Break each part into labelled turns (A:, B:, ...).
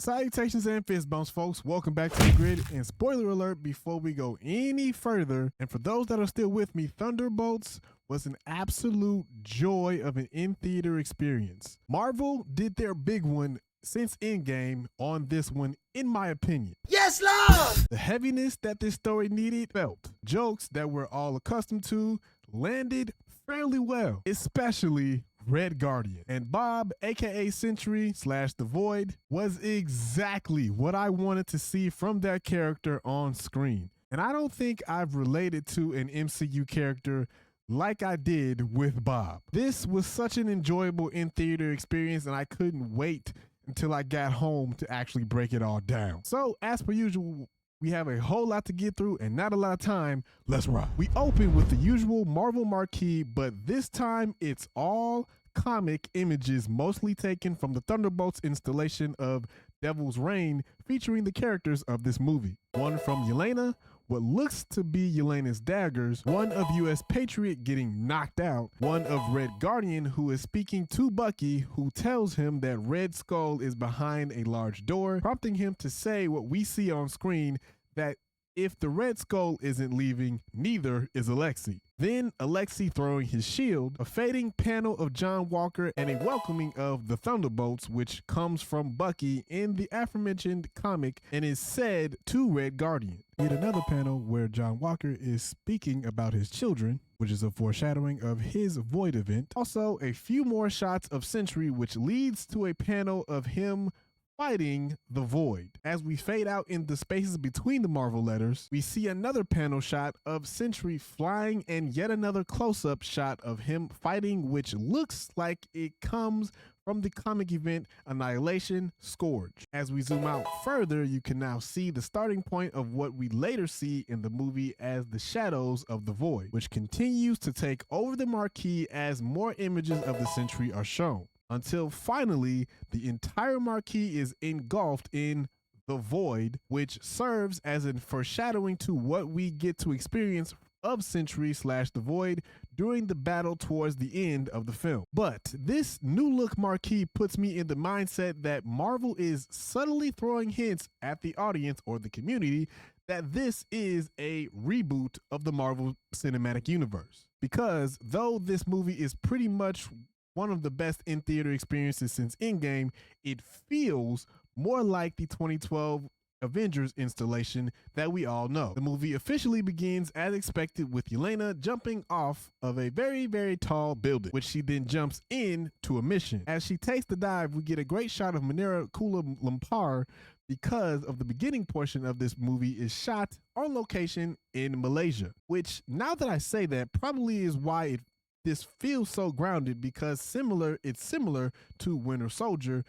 A: Salutations and fist bumps, folks. Welcome back to the grid. And spoiler alert before we go any further, and for those that are still with me, Thunderbolts was an absolute joy of an in-theater experience. Marvel did their big one since Endgame on this one, in my opinion.
B: Yes, Lord!
A: The heaviness that this story needed felt. Jokes that we're all accustomed to landed fairly well, especially Red Guardian. And Bob, aka Sentry / The Void, was exactly what I wanted to see from that character on screen. And I don't think I've related to an MCU character like I did with Bob. This was such an enjoyable in-theater experience, and I couldn't wait until I got home to actually break it all down. So, as per usual, we have a whole lot to get through and not a lot of time. Let's rock. We open with the usual Marvel marquee, but this time it's all comic images, mostly taken from the Thunderbolts installation of Devil's Reign, featuring the characters of this movie. One from Yelena, what looks to be Yelena's daggers, one of US Patriot getting knocked out, one of Red Guardian who is speaking to Bucky, who tells him that Red Skull is behind a large door, prompting him to say what we see on screen, that if the Red Skull isn't leaving, neither is Alexei. Then Alexei throwing his shield, a fading panel of John Walker, and a welcoming of the Thunderbolts, which comes from Bucky in the aforementioned comic and is said to Red Guardian. We had another panel where John Walker is speaking about his children, which is a foreshadowing of his Void event. Also, a few more shots of Sentry, which leads to a panel of him fighting the Void. As we fade out in the spaces between the Marvel letters, we see another panel shot of Sentry flying and yet another close-up shot of him fighting, which looks like it comes from the comic event Annihilation Scourge. As we zoom out further, you can now see the starting point of what we later see in the movie as the shadows of the Void, which continues to take over the marquee as more images of the Sentry are shown, until finally the entire marquee is engulfed in the Void, which serves as a foreshadowing to what we get to experience of Sentry / The Void during the battle towards the end of the film. But this new look marquee puts me in the mindset that Marvel is subtly throwing hints at the audience or the community that this is a reboot of the Marvel Cinematic Universe. Because though this movie is pretty much one of the best in-theater experiences since Endgame, it feels more like the 2012 Avengers installation that we all know. The movie officially begins as expected with Yelena jumping off of a very, very tall building, which she then jumps in to a mission. As she takes the dive, we get a great shot of Manera Kula Lumpur, because of the beginning portion of this movie is shot on location in Malaysia, which, now that I say that, probably is why this feels so grounded, because it's similar to Winter Soldier.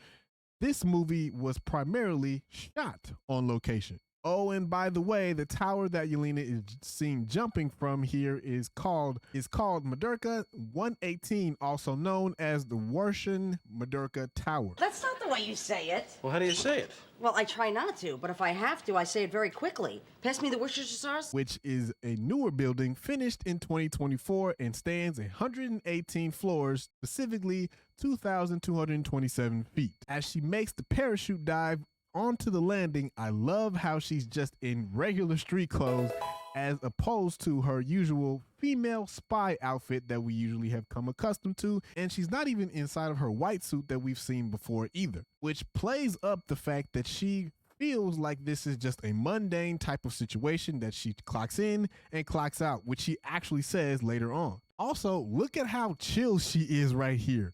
A: This movie was primarily shot on location. Oh, and by the way, the tower that Yelena is seen jumping from here is called Madurka 118, also known as the Warshan Madurka Tower.
B: That's not the way you say it.
C: Well, how do you say it?
B: Well, I try not to, but if I have to, I say it very quickly. Pass me the Worcestershire sauce.
A: Which is a newer building finished in 2024 and stands 118 floors, specifically 2,227 feet. As she makes the parachute dive onto the landing, I love how she's just in regular street clothes as opposed to her usual female spy outfit that we usually have come accustomed to, and she's not even inside of her white suit that we've seen before either, which plays up the fact that she feels like this is just a mundane type of situation that she clocks in and clocks out, which she actually says later on. Also, look at how chill she is right here.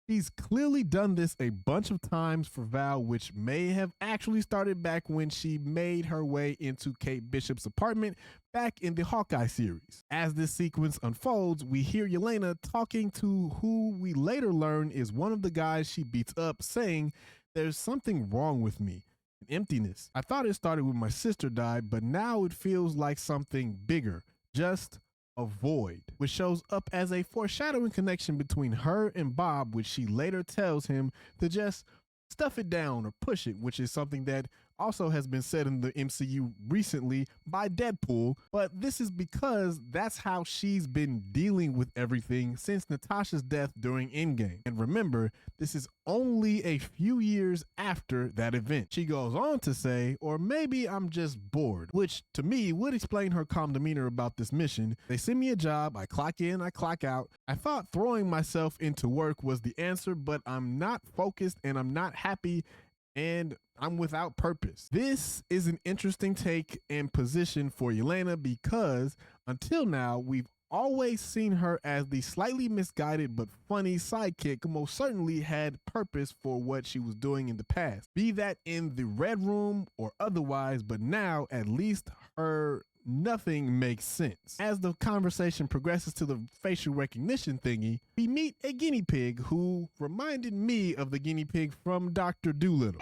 A: She's clearly done this a bunch of times for Val, which may have actually started back when she made her way into Kate Bishop's apartment back in the Hawkeye series. As this sequence unfolds, we hear Yelena talking to who we later learn is one of the guys she beats up, saying, "There's something wrong with me, an emptiness. I thought it started when my sister died, but now it feels like something bigger, just a void," which shows up as a foreshadowing connection between her and Bob, which she later tells him to just stuff it down or push it, which is something that also has been said in the MCU recently by Deadpool, but this is because that's how she's been dealing with everything since Natasha's death during Endgame. And remember, this is only a few years after that event. She goes on to say, or maybe I'm just bored, which to me would explain her calm demeanor about this mission. They send me a job, I clock in, I clock out. I thought throwing myself into work was the answer, but I'm not focused and I'm not happy and I'm without purpose. This is an interesting take and position for Yelena because until now, we've always seen her as the slightly misguided but funny sidekick who most certainly had purpose for what she was doing in the past, be that in the Red Room or otherwise, but now at least her nothing makes sense. As the conversation progresses to the facial recognition thingy, we meet a guinea pig who reminded me of the guinea pig from Dr. Dolittle.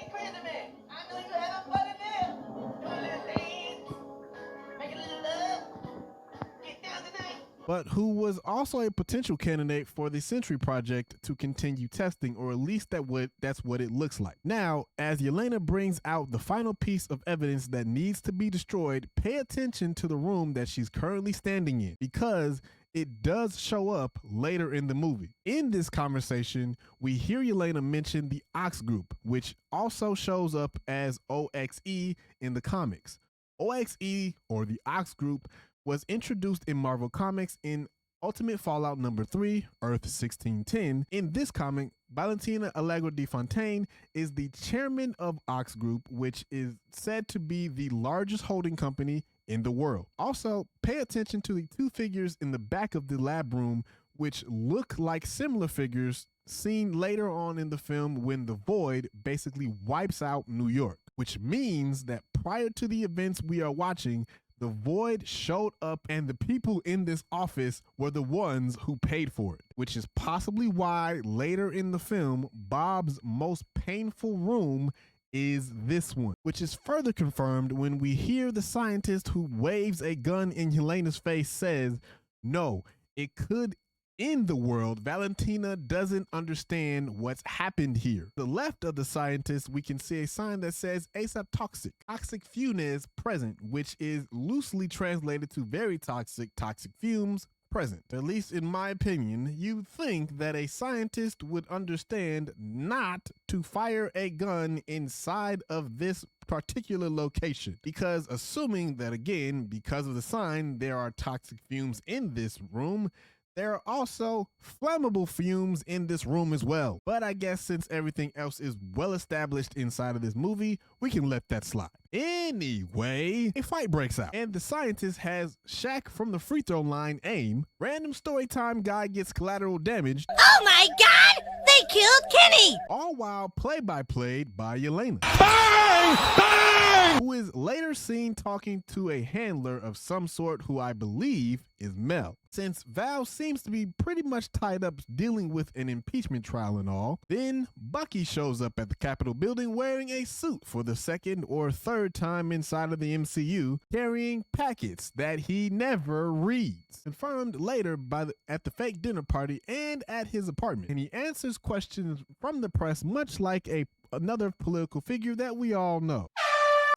A: But who was also a potential candidate for the Sentry Project to continue testing, or at least that's what it looks like. Now, as Yelena brings out the final piece of evidence that needs to be destroyed, pay attention to the room that she's currently standing in, because it does show up later in the movie. In this conversation, we hear Yelena mention the Ox Group, which also shows up as OXE in the comics. OXE, or the Ox Group, was introduced in Marvel Comics in Ultimate Fallout number 3, Earth 1610. In this comic, Valentina Allegra de Fontaine is the chairman of Ox Group, which is said to be the largest holding company in the world. Also, pay attention to the two figures in the back of the lab room, which look like similar figures seen later on in the film when the Void basically wipes out New York, which means that prior to the events we are watching, the Void showed up and the people in this office were the ones who paid for it, which is possibly why later in the film, Bob's most painful room is this one, which is further confirmed when we hear the scientist who waves a gun in Helena's face says, "No, it could end the world. Valentina doesn't understand what's happened here." To the left of the scientist, we can see a sign that says ASAP toxic fumes present, which is loosely translated to very toxic fumes present. At least in my opinion, you'd think that a scientist would understand not to fire a gun inside of this particular location, because assuming that, again, because of the sign, there are toxic fumes in this room, there are also flammable fumes in this room as well. But I guess since everything else is well established inside of this movie, we can let that slide. Anyway, a fight breaks out, and the scientist has Shaq from the free throw line aim. Random story time guy gets collateral damage.
C: Oh my God! They killed Kenny!
A: All while play-by-played by Yelena. Bang! Bang! Who is later seen talking to a handler of some sort who I believe is Mel. Since Val seems to be pretty much tied up dealing with an impeachment trial and all, then Bucky shows up at the Capitol building wearing a suit for the second or third time inside of the MCU, carrying packets that he never reads. Confirmed later at the fake dinner party and at his apartment. And he answers questions from the press much like another political figure that we all know.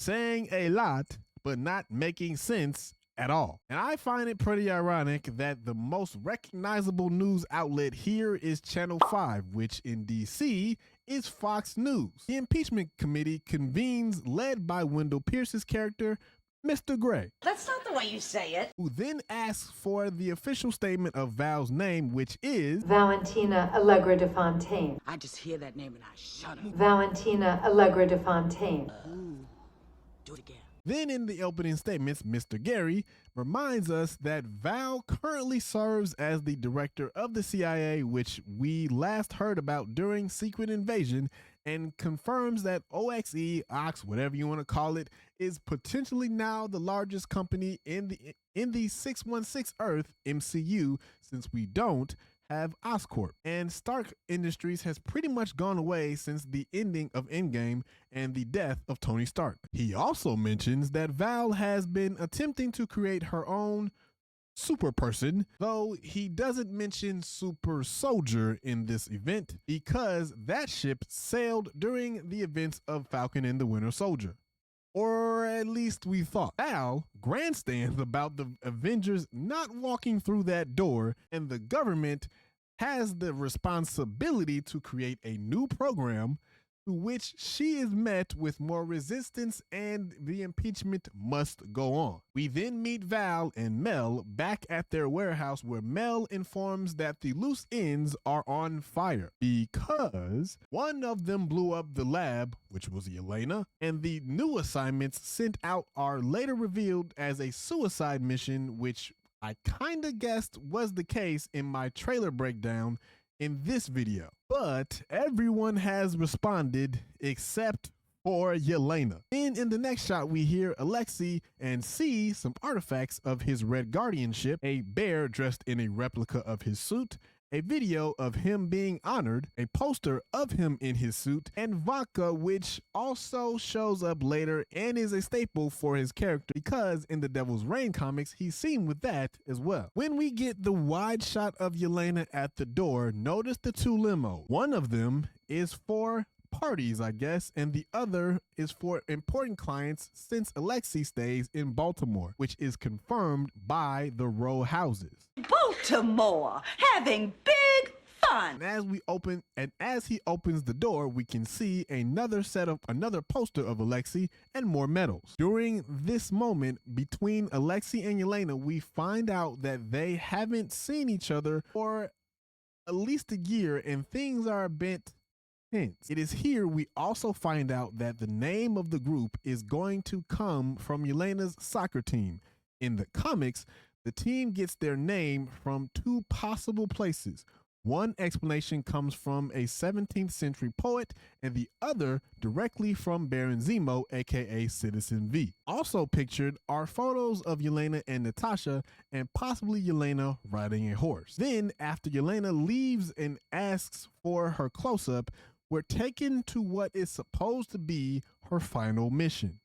A: Saying a lot, but not making sense at all. And I find it pretty ironic that the most recognizable news outlet here is Channel 5, which in DC is Fox News. The impeachment committee convenes led by Wendell Pierce's character, Mr. Gray.
B: That's not the way you say it.
A: Who then asks for the official statement of Val's name, which is
D: Valentina Allegra de Fontaine.
E: I just hear that name and I shudder.
D: Valentina Allegra de Fontaine.
E: Do it again.
A: Then in the opening statements, Mr. Gary reminds us that Val currently serves as the director of the CIA, which we last heard about during Secret Invasion, and confirms that OXE, Ox, whatever you want to call it, is potentially now the largest company in the 616 Earth MCU, since we don't have Oscorp. And Stark Industries has pretty much gone away since the ending of Endgame and the death of Tony Stark. He also mentions that Val has been attempting to create her own super person, though he doesn't mention super soldier in this event because that ship sailed during the events of Falcon and the Winter Soldier. Or at least we thought. Val grandstands about the Avengers not walking through that door, and the government has the responsibility to create a new program to which she is met with more resistance, and the impeachment must go on. We then meet Val and Mel back at their warehouse, where Mel informs that the loose ends are on fire because one of them blew up the lab, which was Yelena, and the new assignments sent out are later revealed as a suicide mission, which I kinda guessed was the case in my trailer breakdown in this video. But everyone has responded except for Yelena. Then in the next shot, we hear Alexei and see some artifacts of his Red Guardian ship, a bear dressed in a replica of his suit, a video of him being honored, a poster of him in his suit, and vodka, which also shows up later and is a staple for his character because in the Devil's Reign comics, he's seen with that as well. When we get the wide shot of Yelena at the door, notice the two limos. One of them is for parties, I guess, and the other is for important clients since Alexei stays in Baltimore, which is confirmed by the row houses.
E: Baltimore, having big fun.
A: And as he opens the door, we can see another poster of Alexei and more medals. During this moment between Alexei and Yelena, we find out that they haven't seen each other for at least a year, and things are a bit tense. It is here we also find out that the name of the group is going to come from Yelena's soccer team. In the comics, the team gets their name from two possible places. One explanation comes from a 17th century poet, and the other directly from Baron Zemo, aka Citizen V. Also pictured are photos of Yelena and Natasha, and possibly Yelena riding a horse. Then, after Yelena leaves and asks for her close-up, we're taken to what is supposed to be her final mission.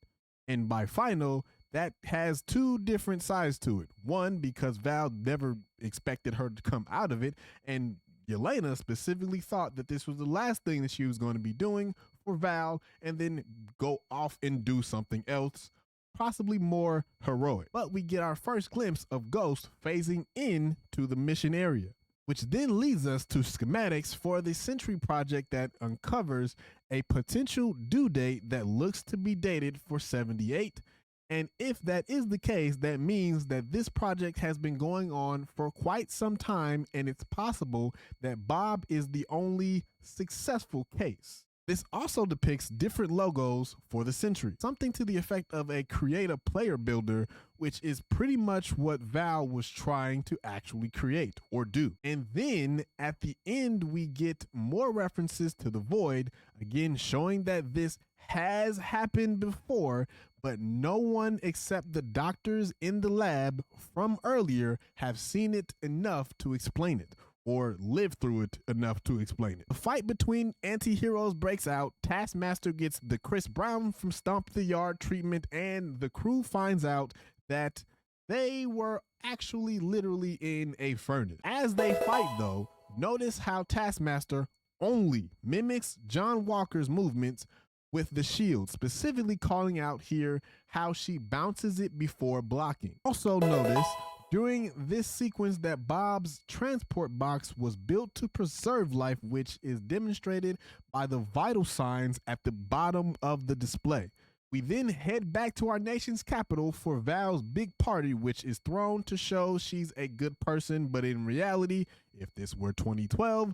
A: And by final, that has two different sides to it. One, because Val never expected her to come out of it, and Yelena specifically thought that this was the last thing that she was going to be doing for Val, and then go off and do something else, possibly more heroic. But we get our first glimpse of Ghost phasing into the mission area, which then leads us to schematics for the Sentry project that uncovers a potential due date that looks to be dated for 78. And if that is the case, that means that this project has been going on for quite some time, and it's possible that Bob is the only successful case. This also depicts different logos for the Sentry, something to the effect of a creative player builder, which is pretty much what Val was trying to actually create or do. And then at the end, we get more references to the Void, again showing that this has happened before, but no one except the doctors in the lab from earlier have seen it enough to explain it, or lived through it enough to explain it. The fight between anti-heroes breaks out. Taskmaster gets the Chris Brown from Stomp the Yard treatment, and the crew finds out that they were actually literally in a furnace. As they fight though, notice how Taskmaster only mimics John Walker's movements with the shield, specifically calling out here how she bounces it before blocking. Also notice during this sequence that Bob's transport box was built to preserve life, which is demonstrated by the vital signs at the bottom of the display. We then head back to our nation's capital for Val's big party, which is thrown to show she's a good person, but in reality, if this were 2012,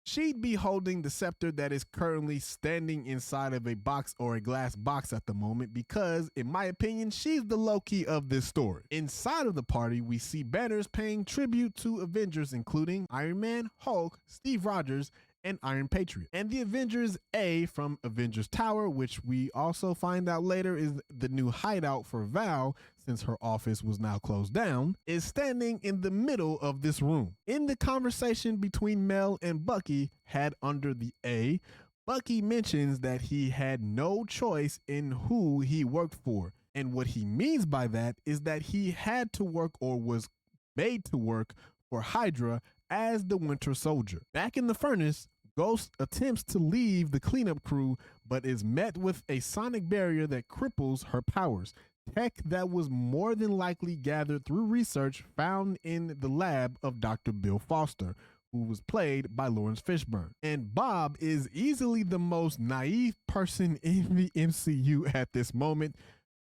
A: she'd be holding the scepter that is currently standing inside of a box or a glass box at the moment, because in my opinion, she's the Loki of this story. Inside of the party, we see banners paying tribute to Avengers, including Iron Man, Hulk, Steve Rogers, and Iron Patriot. And the Avengers A from Avengers Tower, which we also find out later is the new hideout for Val since her office was now closed down, is standing in the middle of this room. In the conversation between Mel and Bucky had under the A, Bucky mentions that he had no choice in who he worked for. And what he means by that is that he had to work or was made to work for Hydra as the Winter Soldier. Back in the furnace, Ghost attempts to leave the cleanup crew, but is met with a sonic barrier that cripples her powers. Tech that was more than likely gathered through research found in the lab of Dr. Bill Foster, who was played by Lawrence Fishburne. And Bob is easily the most naive person in the MCU at this moment,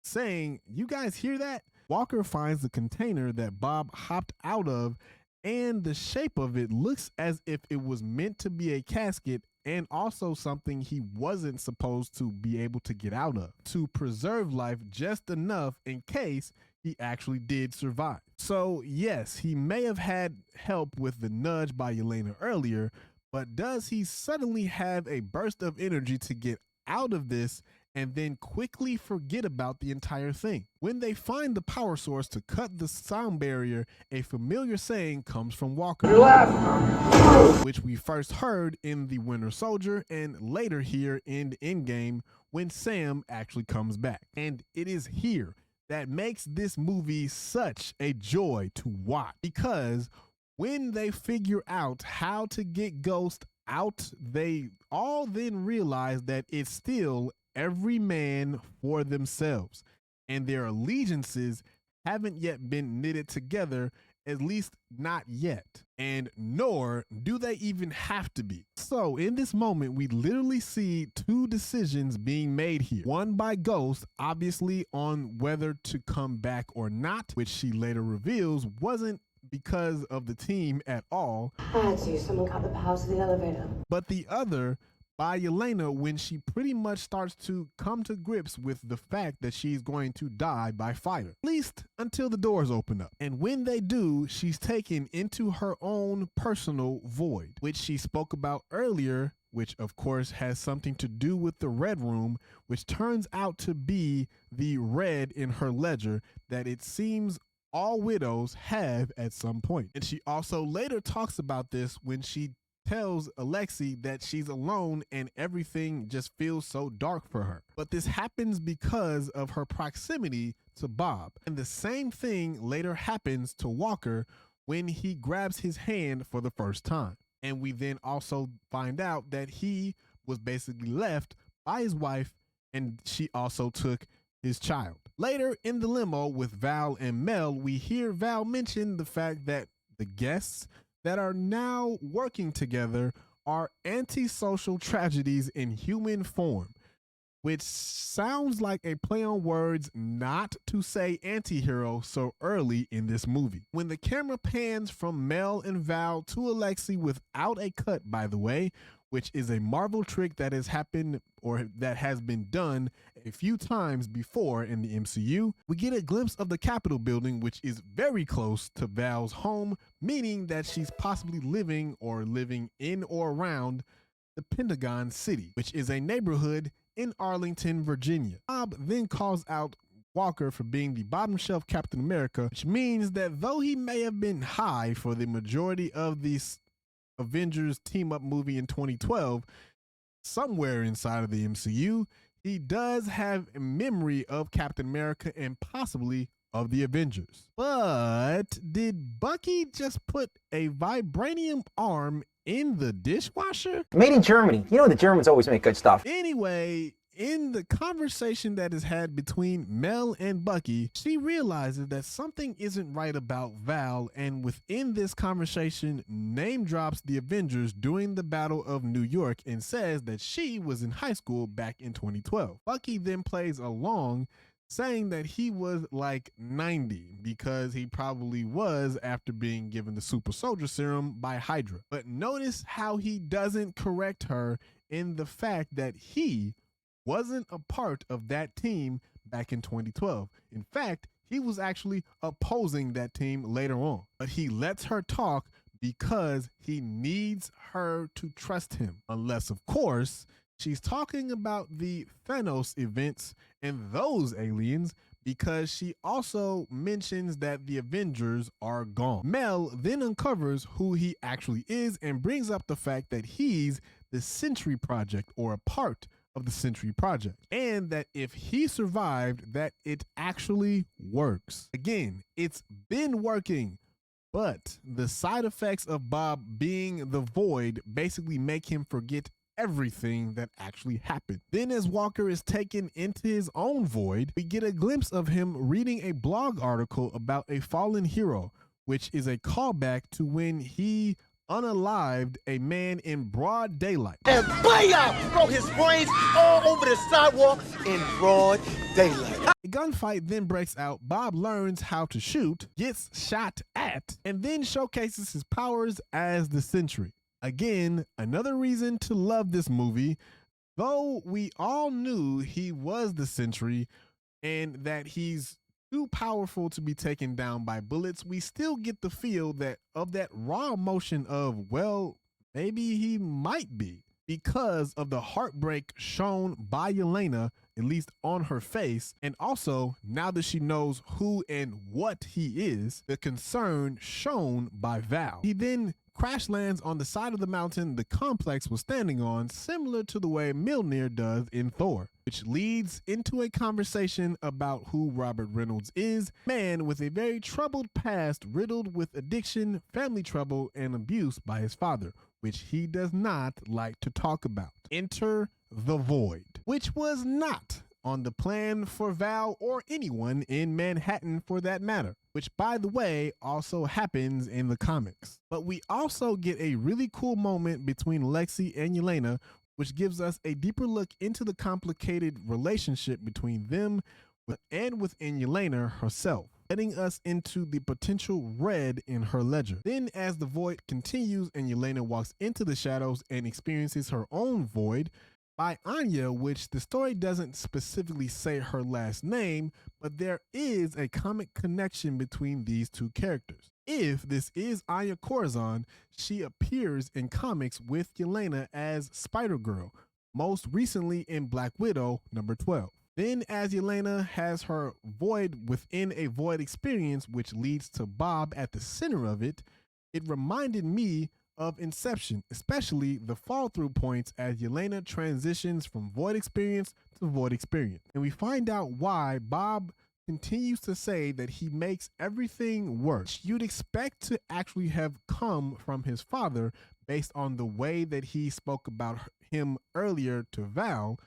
A: saying, "You guys hear that?" Walker finds the container that Bob hopped out of, and the shape of it looks as if it was meant to be a casket and also something he wasn't supposed to be able to get out of, to preserve life just enough in case he actually did survive. So yes, he may have had help with the nudge by Yelena earlier, but does he suddenly have a burst of energy to get out of this and then quickly forget about the entire thing? When they find the power source to cut the sound barrier, a familiar saying comes from Walker, which we first heard in The Winter Soldier and later here in Endgame when Sam actually comes back. And it is here that makes this movie such a joy to watch, because when they figure out how to get Ghost out, they all then realize that it's still every man for themselves, and their allegiances haven't yet been knitted together, at least not yet, and nor do they even have to be. So in this moment, we literally see two decisions being made here. One by Ghost, obviously on whether to come back or not, which she later reveals wasn't because of the team at all.
D: I had to. Someone cut the power to the elevator.
A: But the other by Yelena when she pretty much starts to come to grips with the fact that she's going to die by fire, at least until the doors open up. And when they do, she's taken into her own personal void, which she spoke about earlier, which of course has something to do with the Red Room, which turns out to be the red in her ledger that it seems all widows have at some point. And she also later talks about this when she tells Alexei that she's alone and everything just feels so dark for her. But this happens because of her proximity to Bob. And the same thing later happens to Walker when he grabs his hand for the first time. And we then also find out that he was basically left by his wife and she also took his child. Later in the limo with Val and Mel, we hear Val mention the fact that the guests that are now working together are antisocial tragedies in human form, which sounds like a play on words not to say anti-hero so early in this movie. When the camera pans from Mel and Val to Alexei without a cut, by the way, which is a Marvel trick that has happened or that has been done a few times before in the MCU, we get a glimpse of the Capitol building, which is very close to Val's home, meaning that she's possibly living in or around the Pentagon City, which is a neighborhood in Arlington, Virginia. Bob then calls out Walker for being the bottom shelf Captain America, which means that though he may have been high for the majority of these Avengers team up movie in 2012, somewhere inside of the MCU, he does have a memory of Captain America and possibly of the Avengers. But did Bucky just put a vibranium arm in the dishwasher?
F: Made in Germany. You know the Germans always make good stuff.
A: Anyway, in the conversation that is had between Mel and Bucky, she realizes that something isn't right about Val, and within this conversation name drops the Avengers during the Battle of New York and says that she was in high school back in 2012. Bucky then plays along, saying that he was like 90 because he probably was after being given the super soldier serum by Hydra. But notice how he doesn't correct her in the fact that he wasn't a part of that team back in 2012. In fact, he was actually opposing that team later on. But he lets her talk because he needs her to trust him. Unless, of course, she's talking about the Thanos events and those aliens, because she also mentions that the Avengers are gone. Mel then uncovers who he actually is and brings up the fact that he's the Sentry Project, or a part of the Sentry Project, and that if he survived, that it actually works. Again, it's been working, but the side effects of Bob being the Void basically make him forget everything that actually happened. Then as Walker is taken into his own void, we get a glimpse of him reading a blog article about a fallen hero, which is a callback to when he unalived a man in broad daylight.
G: And booyah! Throw his brains all over the sidewalk in broad daylight.
A: A gunfight then breaks out. Bob learns how to shoot, gets shot at, and then showcases his powers as the Sentry. Again, another reason to love this movie, though we all knew he was the Sentry and that he's too powerful to be taken down by bullets, we still get the feel that of that raw emotion of, well, maybe he might be, because of the heartbreak shown by Yelena, at least on her face, and also now that she knows who and what he is, the concern shown by Val. He then crash lands on the side of the mountain the complex was standing on, similar to the way Mjolnir does in Thor, which leads into a conversation about who Robert Reynolds is, man with a very troubled past riddled with addiction, family trouble, and abuse by his father, which he does not like to talk about. Enter the Void, which was not on the plan for Val or anyone in Manhattan for that matter, which by the way also happens in the comics. But we also get a really cool moment between Lexi and Yelena, which gives us a deeper look into the complicated relationship between them and within Yelena herself, letting us into the potential red in her ledger. Then as the Void continues and Yelena walks into the shadows and experiences her own Void by Anya, which the story doesn't specifically say her last name, but there is a comic connection between these two characters. If this is Anya Corazon, she appears in comics with Yelena as Spider-Girl, most recently in Black Widow #12. Then as Yelena has her Void within a Void experience, which leads to Bob at the center of it, it reminded me of Inception, especially the fall through points as Yelena transitions from Void experience to Void experience. And we find out why Bob continues to say that he makes everything worse. You'd expect to actually have come from his father based on the way that he spoke about him earlier to Val,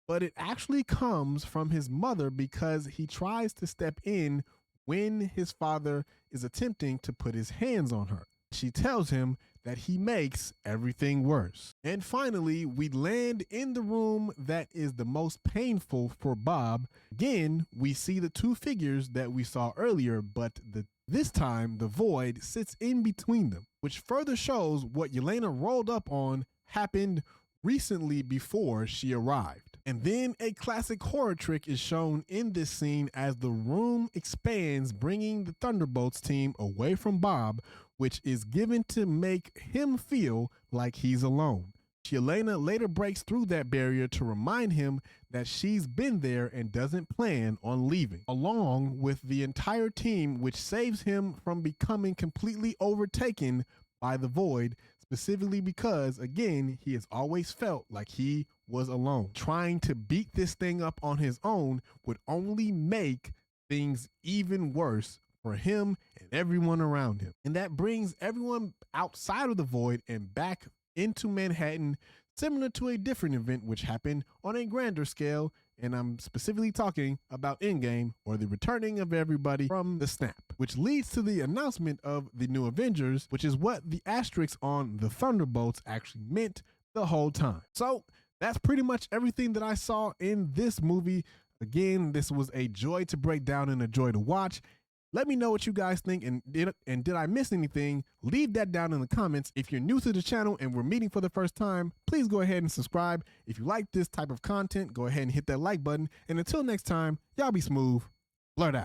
A: but it actually comes from his mother because he tries to step in when his father is attempting to put his hands on her. She tells him that he makes everything worse. And finally, we land in the room that is the most painful for Bob. Again, we see the two figures that we saw earlier, but this time the Void sits in between them, which further shows what Yelena rolled up on happened recently before she arrived. And then a classic horror trick is shown in this scene as the room expands, bringing the Thunderbolts team away from Bob, which is given to make him feel like he's alone. Yelena later breaks through that barrier to remind him that she's been there and doesn't plan on leaving, along with the entire team, which saves him from becoming completely overtaken by the Void, specifically because, again, he has always felt like he was alone. Trying to beat this thing up on his own would only make things even worse for him and everyone around him. And that brings everyone outside of the Void and back into Manhattan, similar to a different event which happened on a grander scale, and I'm specifically talking about Endgame, or the returning of everybody from the snap, which leads to the announcement of the new Avengers, which is what the asterisk on the Thunderbolts actually meant the whole time. So that's pretty much everything that I saw in this movie. Again, this was a joy to break down and a joy to watch. Let me know what you guys think, and did I miss anything? Leave that down in the comments. If you're new to the channel and we're meeting for the first time, please go ahead and subscribe. If you like this type of content, go ahead and hit that like button. And until next time, y'all be smooth. Blurt out.